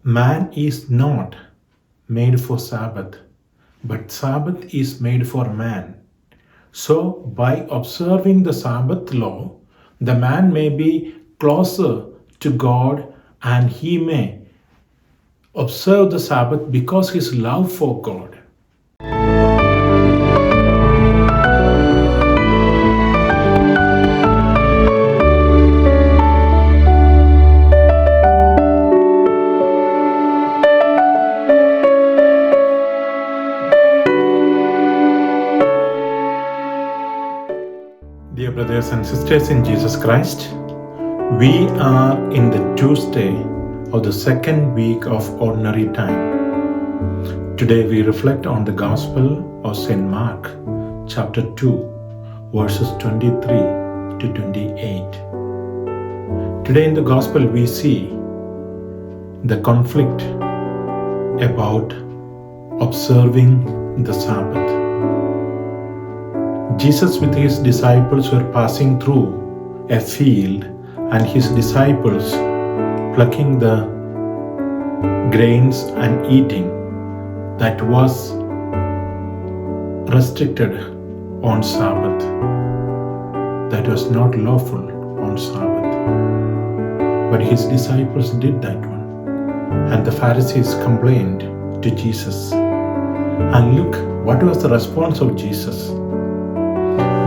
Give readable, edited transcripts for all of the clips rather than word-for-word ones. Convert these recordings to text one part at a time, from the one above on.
Man is not made for Sabbath, but Sabbath is made for man. So, by observing the Sabbath law, the man may be closer to God and he may observe the Sabbath because his love for God. Dear brothers and sisters in Jesus Christ, we are in the Tuesday of the second week of Ordinary Time. Today we reflect on the Gospel of St. Mark, chapter 2, verses 23 to 28. Today in the Gospel we see the conflict about observing the Sabbath. Jesus with his disciples were passing through a field and his disciples plucking the grains and eating that was restricted on Sabbath. That was not lawful on Sabbath. But his disciples did that one. And the Pharisees complained to Jesus. And look, what was the response of Jesus?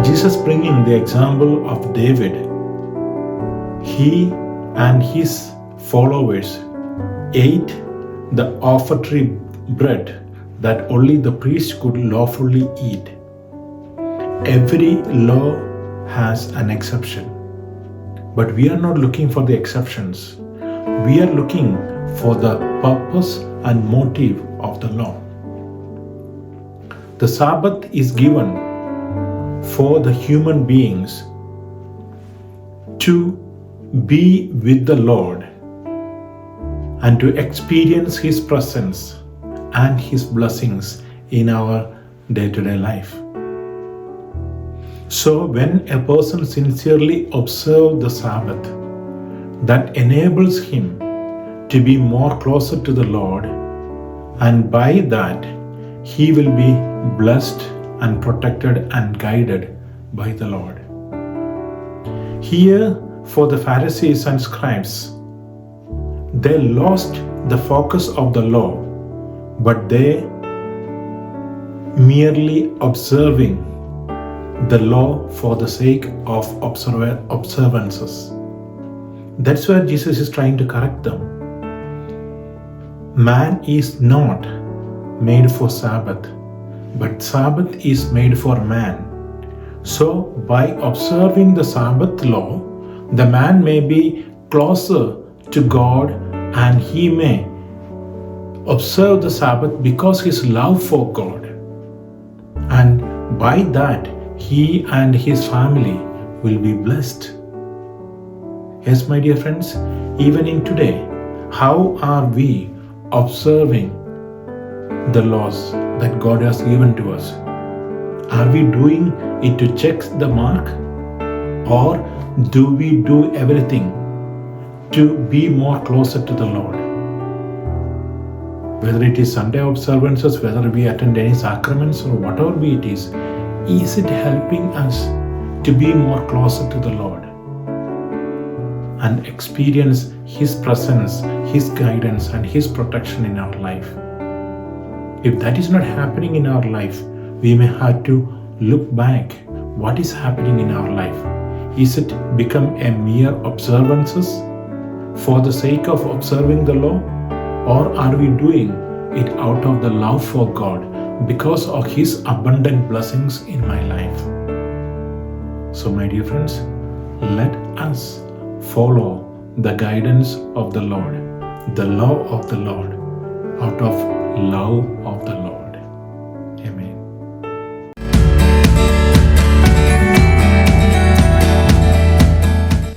Jesus bringing the example of David. He and his followers ate the offertory bread that only the priest could lawfully eat. Every law has an exception, but we are not looking for the exceptions. We are looking for the purpose and motive of the law. The Sabbath is given for the human beings to be with the Lord and to experience His presence and His blessings in our day-to-day life. So when a person sincerely observes the Sabbath, that enables him to be more closer to the Lord, and by that he will be blessed and protected and guided by the Lord. Here, for the Pharisees and scribes, they lost the focus of the law, but they merely observing the law for the sake of observances. That's where Jesus is trying to correct them. Man is not made for Sabbath, but Sabbath is made for man. So, by observing the Sabbath law, the man may be closer to God and he may observe the Sabbath because his love for God. And by that, he and his family will be blessed. Yes, my dear friends, even in today, how are we observing the laws that God has given to us? Are we doing it to check the mark, or do we do everything to be more closer to the Lord? Whether it is Sunday observances, whether we attend any sacraments or whatever it is it helping us to be more closer to the Lord and experience His presence, His guidance and His protection in our life? If that is not happening in our life, we may have to look back. What is happening in our life? Is it become a mere observances for the sake of observing the law? Or are we doing it out of the love for God because of His abundant blessings in my life? So my dear friends, let us follow the guidance of the Lord, the law of the Lord, out of love of the Lord. Amen.